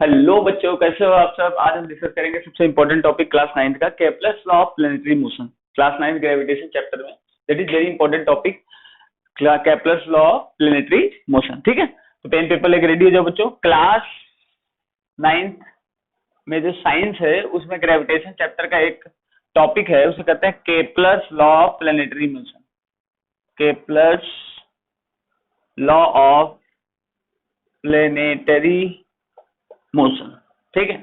Hello बच्चों, कैसे हो आप सब। आज हम डिस्कस करेंगे सबसे इंपॉर्टेंट टॉपिक क्लास 9 का, Kepler's law of planetary motion. Class 9 gravitation chapter में that is very important topic, Kepler's law of planetary motion. ठीक है, तो पेन पेपर लेके रेडी हो जाओ बच्चों। क्लास 9 में जो साइंस है उसमें ग्रेविटेशन चैप्टर का एक टॉपिक है, उसे कहते हैं Kepler's law of planetary motion. Kepler's law of planetary motion. ठीक है,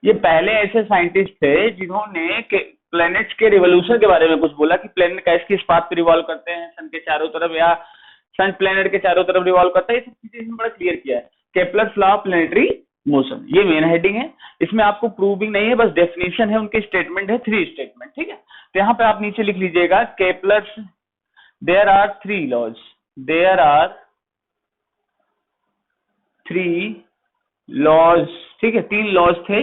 ये पहले ऐसे साइंटिस्ट थे जिन्होंने प्लैनेट्स के रिवोल्यूशन के बारे में कुछ बोला कि प्लैनेट कैसे किस पाथ पे रिवॉल्व करते हैं सन के चारों तरफ, या सन प्लैनेट के चारों तरफ रिवॉल्व करता है। ये सब चीजें इसमें बड़ा क्लियर किया है। Kepler's law of planetary motion, ये मेन हेडिंग है। इसमें आपको प्रूविंग नहीं है, बस डेफिनेशन है, उनके स्टेटमेंट है, 3 स्टेटमेंट। ठीक है, तो यहाँ पे आप नीचे लिख लीजिएगा Kepler's, there are 3 laws, there are 3 laws. ठीक है, 3 लॉज थे।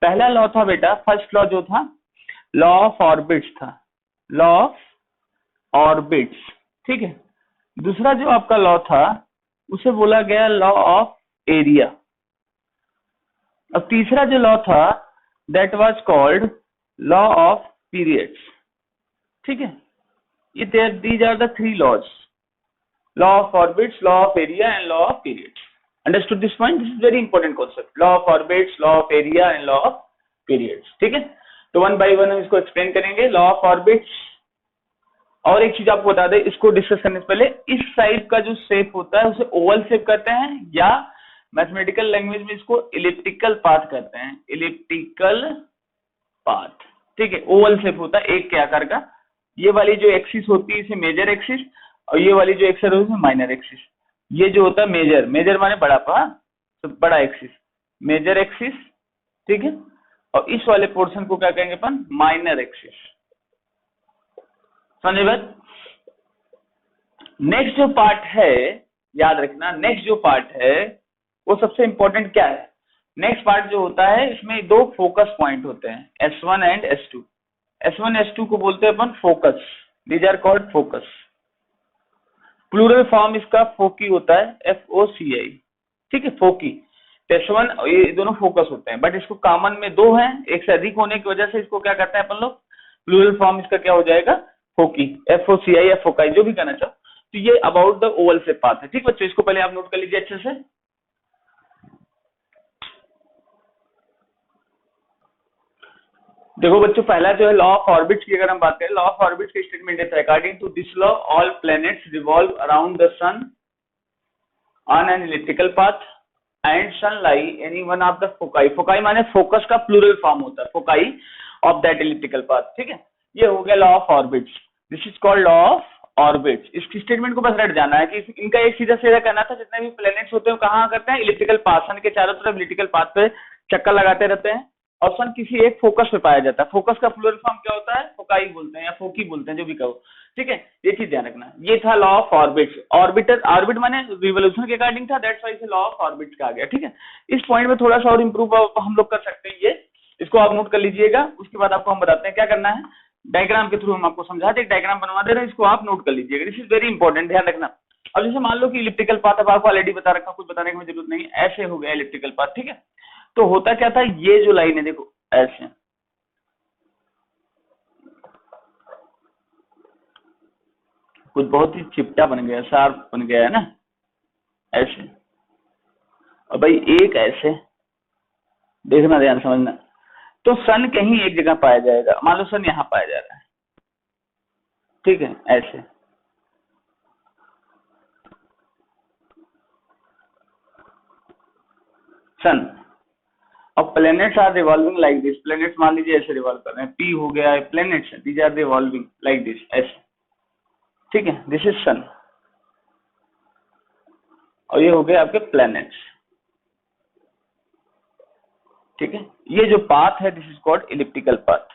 पहला लॉ था बेटा, फर्स्ट लॉ जो था लॉ ऑफ ऑर्बिट्स था, लॉ ऑफ ऑर्बिट्स। ठीक है, दूसरा जो आपका लॉ था उसे बोला गया लॉ ऑफ एरिया। अब तीसरा जो लॉ था that was called law of periods. ठीक है, ये these are the 3 laws, law of orbits, law of area and law of periods. Understood this point? This is very important concept. Law of orbits, law of area and law of periods. ठीक है, तो one by one हम इसको explain करेंगे। Law of orbits, और एक चीज आपको बता दें इसको डिस्कस करने से पहले, इस टाइप का जो शेप होता है उसे ओवल शेप कहते हैं, या मैथमेटिकल लैंग्वेज में इसको इलिप्टिकल पाथ कहते हैं। इलिप्टिकल पाथ, ठीक है, ओवल शेप होता है एक के आकार का। ये वाली जो एक्सिस होती है इसे मेजर एक्सिस, और ये वाली जो एक्सिस होती है माइनर एक्सिस। ये जो होता है मेजर, मेजर माने बड़ा पा, तो बड़ा एक्सिस, मेजर एक्सिस। ठीक है, और इस वाले पोर्शन को क्या कहेंगे अपन, माइनर एक्सिस। समझे बात। नेक्स्ट जो पार्ट है, याद रखना, नेक्स्ट जो पार्ट है वो सबसे इंपॉर्टेंट क्या है। नेक्स्ट पार्ट जो होता है इसमें 2 फोकस पॉइंट होते हैं, S1 and S2। S1 S2 को बोलते हैं अपन focus, these are called focus. Plural form इसका फोकी होता है, FOCI। ठीक है, फोकी। S1 ये दोनों फोकस होते हैं, बट इसको कॉमन में 2 हैं, एक से अधिक होने की वजह से इसको क्या करते हैं अपन लोग, प्लूरल फॉर्म इसका क्या हो जाएगा, फोकी, FOCI या फोकाई, जो भी कहना चाहो। तो ये अबाउट द ओवल से पाथ है। ठीक बच्चों, इसको पहले आप नोट कर लीजिए अच्छे से। देखो बच्चों, पहला जो है लॉ ऑफ ऑर्बिट्स की अगर हम बात करें, लॉ ऑफ ऑर्बिट्स की स्टेटमेंट है, according to this law all planets revolve around the sun on an elliptical path and sun lie any one of the foci. Foci माने फोकस का plural form होता है, foci of that elliptical path. ठीक है, ये हो गया law of orbits, this is called law of orbits. इसकी स्टेटमेंट को बस रट जाना है कि इनका एक सीधा सीधा कहना था, जितने भी प्लैनेट्स होते हैं कहाँ करते हैं, इलिप्टिकल पाथ, सन के चारों तरफ इलिप्टिकल पाथ पे चक्कर लगाते रहते हैं, और सन किसी एक फोकस पे पाया जाता है। फोकस का प्लूरल फॉर्म क्या होता है, फोकाई बोलते हैं या फोकी बोलते हैं, जो भी कहो। ठीक है, ये चीज ध्यान रखना। ये था law of orbits. Orbiter, orbit माने रिवोल्यूशन के अकॉर्डिंग था, दैट्स व्हाई इसे लॉ ऑफ ऑर्बिट्स कहा गया। ठीक है, इस पॉइंट में थोड़ा सा और इंप्रूव हम लोग कर सकते हैं, ये इसको आप नोट कर लीजिएगा। उसके बाद आपको हम बताते हैं क्या करना है, डायग्राम के थ्रू हम आपको समझाते हैं, डायग्राम बनवा दे रहे हैं, इसको आप नोट कर लीजिएगा। दिस इज वेरी इंपॉर्टेंट, ध्यान रखना। अब जैसे मान लो कि इलिप्टिकल पाथ, अब आपको ऑलरेडी बता रखा, कुछ बताने की जरूरत नहीं, ऐसे हो गया इलिप्टिकल पाथ। ठीक है, तो होता क्या था, ये जो लाइन है देखो ऐसे, कुछ बहुत ही चिपटा बन गया, शार्प बन गया है ना, ऐसे। और भाई एक ऐसे, देखना, ध्यान समझना। तो सन कहीं एक जगह पाया जाएगा, मान लो सन यहाँ पाया जा रहा है। ठीक है, ऐसे सन, अब planets are revolving like this. Planets मान लीजिए ऐसे रिवॉल्व कर रहे हैं, P हो गया, planets these are revolving like this, ऐसे। ठीक है, दिस इज सन, और ये हो गए आपके प्लैनेट्स। ठीक है, ये जो पाथ है this is called elliptical path.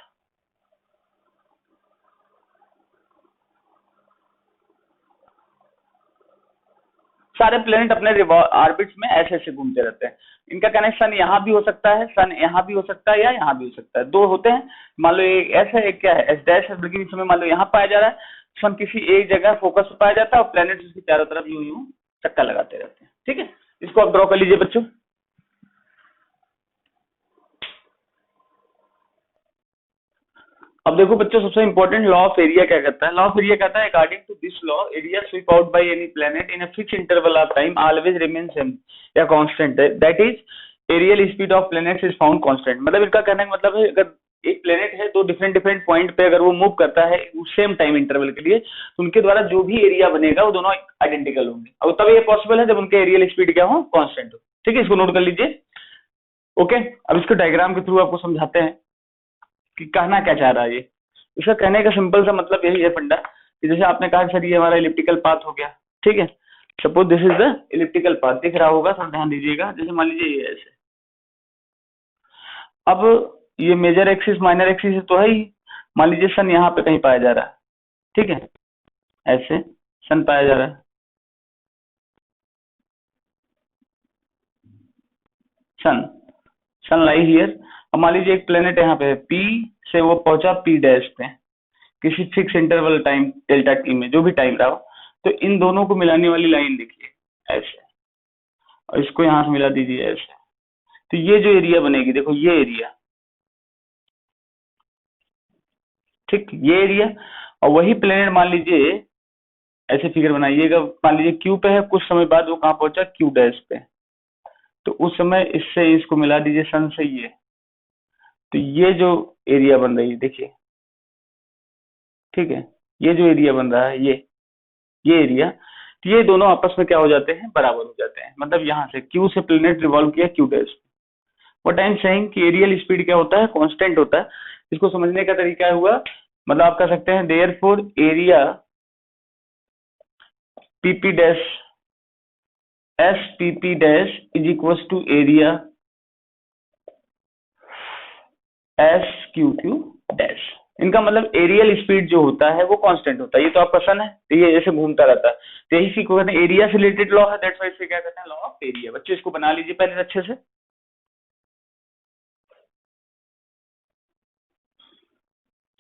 सारे प्लेनेट अपने ऑर्बिट्स में ऐसे ऐसे घूमते रहते हैं। इनका कनेक्शन यहाँ भी हो सकता है, सन यहाँ भी हो सकता है, या यहाँ भी हो सकता है, 2 होते हैं। मान लो एक ऐसा, एक क्या है, एस डैश है, लेकिन इस समय मान लो यहाँ पाया जा रहा है, सन किसी एक जगह फोकस पे पाया जाता है, और प्लेनेट उसके चारों तरफ यूं यूं चक्कर लगाते रहते हैं। ठीक है, इसको आप ड्रॉ कर लीजिए बच्चों। अब देखो बच्चों, सबसे इंपॉर्टेंट लॉ ऑफ एरिया क्या कहता है? लॉ ऑफ एरिया कहता है according to this law area sweep out by any planet in a fix interval of time always remain same या कांस्टेंट है, that is areal speed of planets is found constant. मतलब इनका कहने का मतलब है अगर एक प्लेनेट है तो डिफरेंट डिफरेंट पॉइंट पे अगर वो मूव करता है सेम टाइम इंटरवल के लिए, तो उनके द्वारा जो भी एरिया बनेगा वो दोनों आइडेंटिकल होंगे, और तब ये पॉसिबल है जब उनके एरियल स्पीड क्या हो? कांस्टेंट हो। ठीक है, इसको नोट कर लीजिए। ओके, अब इसको डायग्राम के थ्रू आपको समझाते हैं कि कहना क्या चाह रहा है ये। इसका कहने का सिंपल सा मतलब यही है फंडा, कि जैसे आपने कहा सर ये हमारा इलिप्टिकल पाथ हो गया, ठीक है, suppose this is the elliptical path, दिख रहा होगा, थोड़ा ध्यान दीजिएगा। जैसे मान लीजिए ये ऐसे, अब ये मेजर एक्सिस माइनर एक्सिस तो है ही, मान लीजिए सन यहाँ पे कहीं पाया जा रहा है, ठीक है, ऐसे सन पाया जा रहा है, सन सन लाई हियर। अब मान लीजिए एक प्लेनेट यहाँ पे है, पी से वो पहुंचा पी डैश पे किसी fix interval time delta T में, जो भी टाइम रहा हो, तो इन दोनों को मिलाने वाली लाइन देखिए ऐसे, और इसको यहाँ से मिला दीजिए ऐसे, तो ये जो एरिया बनेगी देखो, ये एरिया, ठीक, ये एरिया। और वही प्लेनेट मान लीजिए ऐसे फिगर बनाइएगा, मान लीजिए क्यू पे है, कुछ समय बाद वो कहाँ पहुंचा? क्यू डैश पे, तो उस समय इससे इसको मिला दीजिए सन से ये, तो ये जो एरिया बन रही है देखिए, ठीक है, ये जो एरिया बन रहा है ये एरिया, तो ये दोनों आपस में क्या हो जाते हैं? बराबर हो जाते हैं। मतलब यहाँ से क्यू से प्लेनेट रिवॉल्व किया Q dash, what I am saying कि एरियल स्पीड क्या होता है? कांस्टेंट होता है। इसको समझने का तरीका हुआ, मतलब आप कह सकते हैं therefore area PP dash S PP dash is equals to area S Q Q dash. इनका मतलब एरियल स्पीड जो होता है वो कांस्टेंट होता है। ये तो आपका सन है, तो ये ऐसे घूमता रहता है, तो यही सी को कहते हैं एरिया से रिलेटेड लॉ है, दैट्स व्हाई इसे क्या कहते हैं? Law of area. बच्चे इसको बना लीजिए पहले अच्छे से।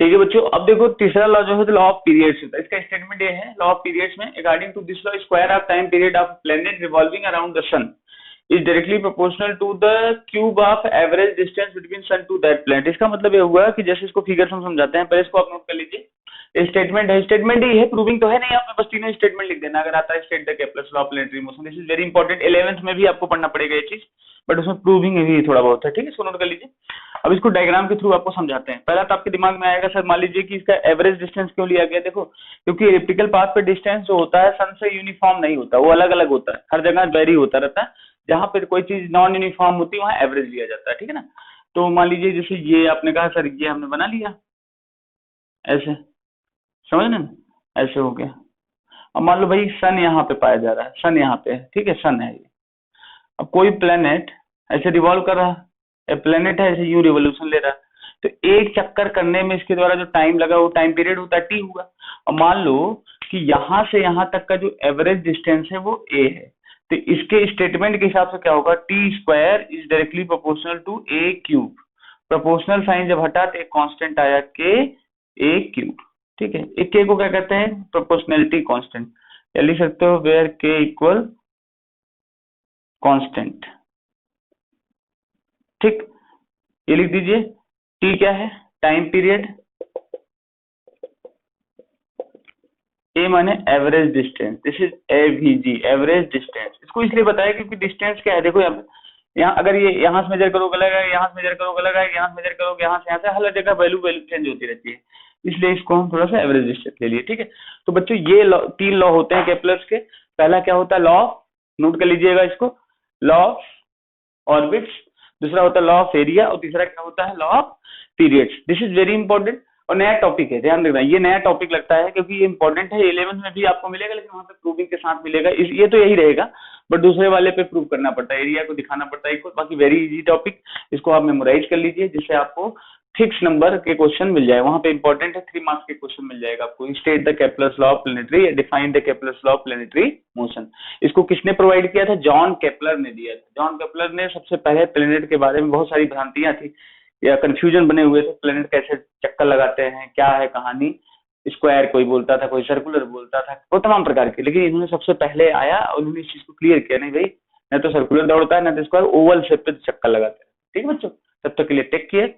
ठीक है बच्चों, अब देखो तीसरा लॉ जो है लॉ ऑफ पीरियड्स होता है। इसका स्टेटमेंट ये है, लॉ ऑफ पीरियड्स में according to this law square of time period of planet revolving around the sun is directly proportional to the cube of average distance between sun to that planet. इसका मतलब ये हुआ कि जैसे इसको figure हम समझाते हैं, पहले इसको आप नोट कर लीजिए। स्टेटमेंट है, स्टेटमेंट ही है, प्रूविंग तो है नहीं, आपने बस तीनों स्टेटमेंट लिख देना अगर आता है। State the Kepler's law of planetary motion, this is very important, 11th में भी आपको पढ़ना पड़ेगा ये चीज, बट उसमें प्रूविंग भी थोड़ा बहुत है। ठीक है, इसको नोट कर लीजिए। अब इसको डायग्राम के थ्रू आपको समझाते हैं। पहला तो आपके दिमाग में आएगा सर मान लीजिए कि इसका एवरेज डिस्टेंस क्यों लिया गया? देखो क्योंकि इलिप्टिकल पाथ पे डिस्टेंस जो होता है सन से यूनिफॉर्म नहीं होता, वो अलग अलग होता है, हर जगह वेरी होता रहता है। जहां पर कोई चीज नॉन यूनिफॉर्म होती है वहां एवरेज लिया जाता है, ठीक है ना। तो मान लीजिए जैसे ये आपने कहा सर ये हमने बना लिया ऐसे, समझ ना, ऐसे हो गया। अब मान लो भाई सन यहाँ पे पाया जा रहा है, सन यहाँ पे है, ठीक है, सन है ये। अब कोई प्लेनेट ऐसे रिवॉल्व कर रहा है, प्लेनेट है ऐसे यू रिवोल्यूशन ले रहा है, तो एक चक्कर करने में इसके द्वारा जो टाइम लगा वो टाइम पीरियड होता है, टी हुआ। और मान लो कि यहाँ से यहाँ तक का जो एवरेज डिस्टेंस है वो ए है, तो इसके स्टेटमेंट के हिसाब से क्या होगा? T square is directly proportional to A cube. Proportional sign जब हटा तो एक कांस्टेंट आया के ए क्यूब, ठीक है। एक के को क्या कहते हैं? प्रोपोर्शनैलिटी कांस्टेंट, या लिख सकते हो वेयर के इक्वल कांस्टेंट, ठीक, ये लिख दीजिए। टी क्या है? टाइम पीरियड, ए माने average distance, this is AVG, average distance. इसको इसलिए बताया क्योंकि डिस्टेंस क्या है, देखो यहाँ अगर ये यहाँ से मेजर करोगे अलग है, यहाँ से मेजर करोगे अलग है, यहाँ से मेजर करोगे यहाँ से हर जगह वैल्यू वैल्यू चेंज होती रहती है, इसलिए इसको हम थोड़ा सा एवरेज डिस्टेंस ले लिए, ठीक है। तो बच्चों ये तीन लॉ होते हैं केपलर्स के। पहला क्या होता है? लॉ, नोट कर लीजिएगा इसको, लॉ ऑफ ऑर्बिट्स, दूसरा होता है लॉ ऑफ एरिया, और तीसरा क्या होता है? Law of periods. This is very important और नया टॉपिक है, ध्यान रखना, ये नया टॉपिक लगता है क्योंकि ये इंपॉर्टेंट है। 11th में भी आपको मिलेगा, लेकिन वहां पे प्रूविंग के साथ मिलेगा, ये तो यही रहेगा, बट दूसरे वाले पे प्रूव करना पड़ता है, एरिया को दिखाना पड़ता है। बाकी वेरी इजी टॉपिक, इसको आप मेमोराइज कर लीजिए, जिससे आपको फिक्स नंबर के क्वेश्चन मिल जाए। वहां पे इंपॉर्टेंट है, 3 मार्क्स के क्वेश्चन मिल जाएगा आपको। State the Kepler's law of planetary, define the Kepler's law of planetary motion. इसको किसने प्रोवाइड किया था? जॉन केपलर ने दिया था। जॉन केपलर ने सबसे पहले प्लैनेट के बारे में बहुत सारी भ्रांतियां थी या कंफ्यूजन बने हुए थे, प्लैनेट कैसे चक्कर लगाते हैं, क्या है कहानी, स्क्वायर कोई बोलता था, कोई सर्कुलर बोलता था, वो तमाम प्रकार के। लेकिन इन्होंने सबसे पहले आया और उन्होंने इस चीज को क्लियर किया, नहीं भाई, न तो सर्कुलर दौड़ता है, न तो स्क्वायर, ओवल शेप पे चक्कर लगाते हैं। ठीक है बच्चों, तब तक के लिए टेक केयर।